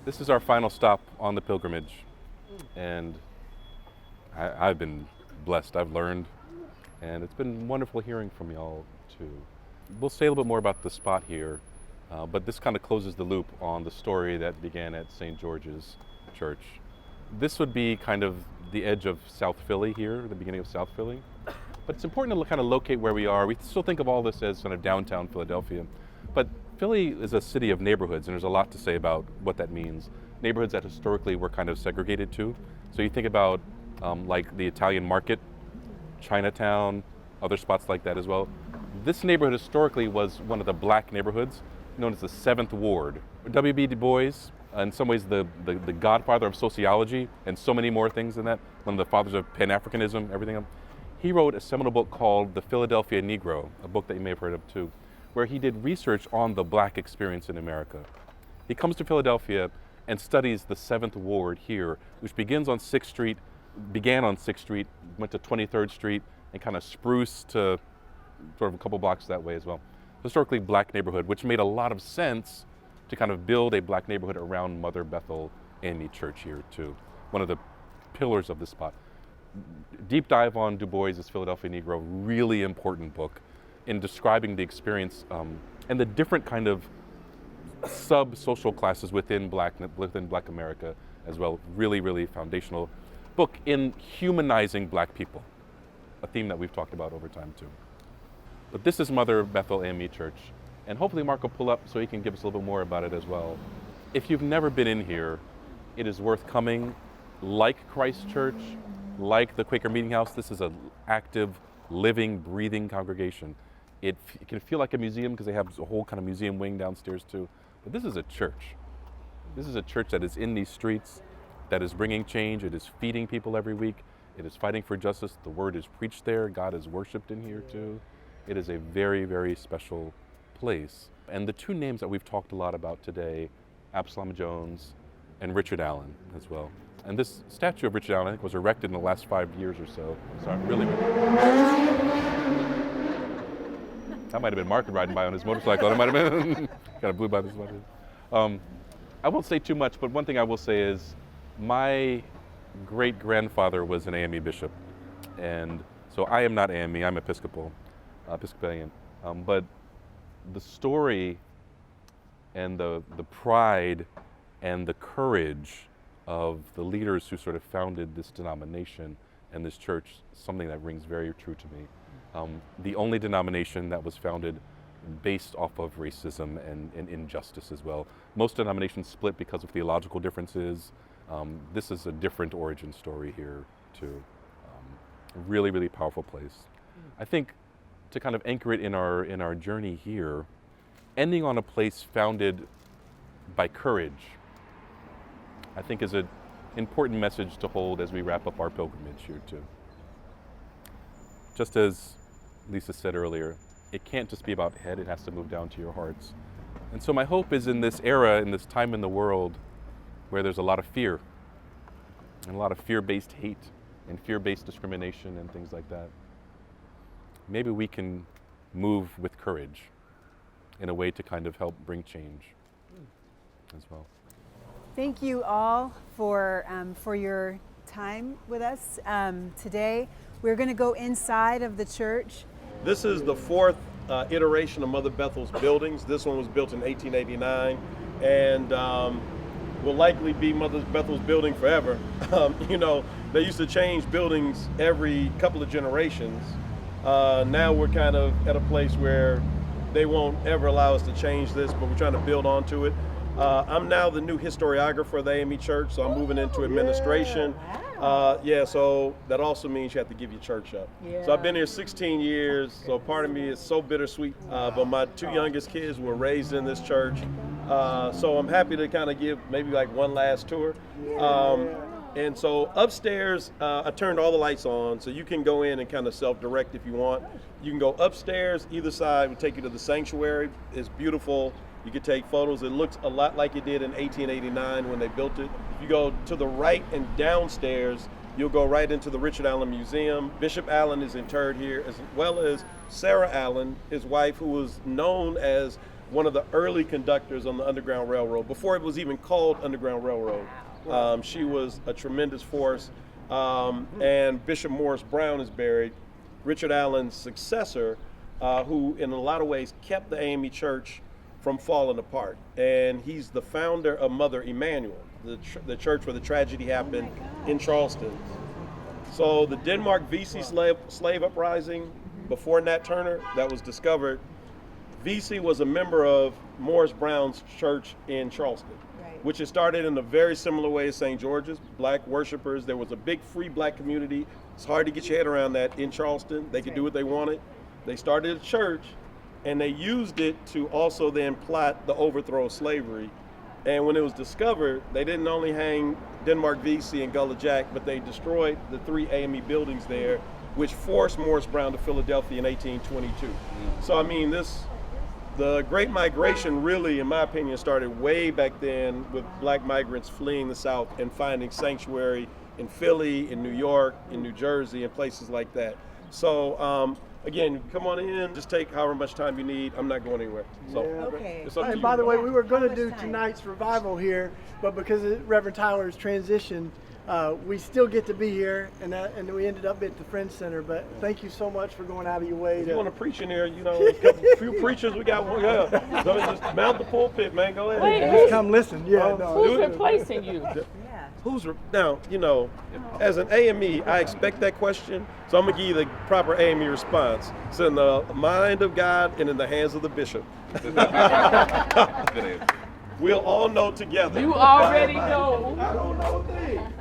This is our final stop on the pilgrimage, and I've been blessed. I've learned, and it's been wonderful hearing from y'all too. We'll say a little bit more about the spot here, but this kind of closes the loop on the story that began at St. George's Church. This would be kind of the edge of South Philly here, the beginning of South Philly. But it's important to kind of locate where we are. We still think of all this as kind of downtown Philadelphia, but Philly is a city of neighborhoods, and there's a lot to say about what that means. Neighborhoods that historically were kind of segregated too. So you think about like the Italian market, Chinatown, other spots like that as well. This neighborhood historically was one of the black neighborhoods, known as the 7th Ward. W.B. Du Bois, in some ways the godfather of sociology, and so many more things than that, one of the fathers of Pan-Africanism, everything else. He wrote a seminal book called The Philadelphia Negro, a book that you may have heard of too, where he did research on the black experience in America. He comes to Philadelphia and studies the 7th Ward here, which began on 6th Street, went to 23rd Street, and kind of spruced to sort of a couple blocks that way as well. Historically black neighborhood, which made a lot of sense to kind of build a black neighborhood around Mother Bethel AME Church here too, one of the pillars of this spot. Deep dive on Du Bois' Philadelphia Negro, really important book in describing the experience and the different kind of sub-social classes within black America as well. Really, really foundational book in humanizing black people, a theme that we've talked about over time too. But this is Mother Bethel AME Church, and hopefully Mark will pull up so he can give us a little bit more about it as well. If you've never been in here, it is worth coming. Like Christ Church, like the Quaker Meeting House, this is an active, living, breathing congregation. It can feel like a museum because they have a whole kind of museum wing downstairs too. But this is a church. This is a church that is in these streets, that is bringing change. It is feeding people every week. It is fighting for justice. The word is preached there. God is worshiped in here too. It is a very, very special place. And the two names that we've talked a lot about today, Absalom Jones and Richard Allen as well. And this statue of Richard Allen, I think, was erected in the last 5 years or so. So I'm really... That might have been Mark riding by on his motorcycle. That might have been kind of blew by this one. I won't say too much, but one thing I will say is my great-grandfather was an AME bishop. And so I am not AME, I'm Episcopalian. But the story and the pride and the courage of the leaders who sort of founded this denomination and this church, something that rings very true to me. The only denomination that was founded based off of racism and injustice as well. Most denominations split because of theological differences. This is a different origin story here too. Really, really powerful place. I think to kind of anchor it in our journey here, ending on a place founded by courage, I think is an important message to hold as we wrap up our pilgrimage here too. Just as Lisa said earlier, it can't just be about head, it has to move down to your hearts. And so my hope is in this era, in this time in the world where there's a lot of fear and a lot of fear-based hate and fear-based discrimination and things like that, maybe we can move with courage in a way to kind of help bring change as well. Thank you all for your time with us today. We're going to go inside of the church. This is the fourth iteration of Mother Bethel's buildings. This one was built in 1889 and will likely be Mother Bethel's building forever. You know, they used to change buildings every couple of generations. Now we're kind of at a place where they won't ever allow us to change this, but we're trying to build onto it. I'm now the new historiographer of the AME Church, so I'm moving into administration. So that also means you have to give your church up. Yeah. So I've been here 16 years, so part of me is so bittersweet. But my two youngest kids were raised in this church. So I'm happy to kind of give maybe like one last tour. And so upstairs, I turned all the lights on, so you can go in and kind of self-direct if you want. You can go upstairs, either side will take you to the sanctuary. It's beautiful. You can take photos. It looks a lot like it did in 1889 when they built it. If you go to the right and downstairs, you'll go right into the Richard Allen Museum. Bishop Allen is interred here, as well as Sarah Allen, his wife, who was known as one of the early conductors on the Underground Railroad, before it was even called Underground Railroad. She was a tremendous force. And Bishop Morris Brown is buried, Richard Allen's successor, who in a lot of ways kept the AME Church from falling apart. And he's the founder of Mother Emanuel, the church where the tragedy happened in Charleston. So the Denmark Vesey slave uprising before Nat Turner that was discovered, Vesey was a member of Morris Brown's church in Charleston, which had started in a very similar way as St. George's, black worshipers. There was a big free black community. It's hard to get your head around that in Charleston. They could do what they wanted. They started a church, and they used it to also then plot the overthrow of slavery. And when it was discovered, they didn't only hang Denmark Vesey and Gullah Jack, but they destroyed the 3 AME buildings there, which forced Morris Brown to Philadelphia in 1822. So I mean, the Great Migration really, in my opinion, started way back then with black migrants fleeing the South and finding sanctuary in Philly, in New York, in New Jersey, and places like that. So again, come on in, just take however much time you need. I'm not going anywhere. So, Okay. it's up to And you. by the way, we were going to How do much time? tonight's revival here, but because of Reverend Tyler's transition, we still get to be here, and we ended up at the Friends Center. But thank you so much for going out of your way. If you want to preach in there, you know, a few preachers we got. Yeah, so just mount the pulpit, man. Go ahead. Wait, Just come listen. Yeah, no. Who's replacing you? Yeah. Now, you know, as an AME, I expect that question, so I'm gonna give you the proper AME response. It's in the mind of God and in the hands of the bishop. Good answer. We'll all know together. You already know. I don't know a thing.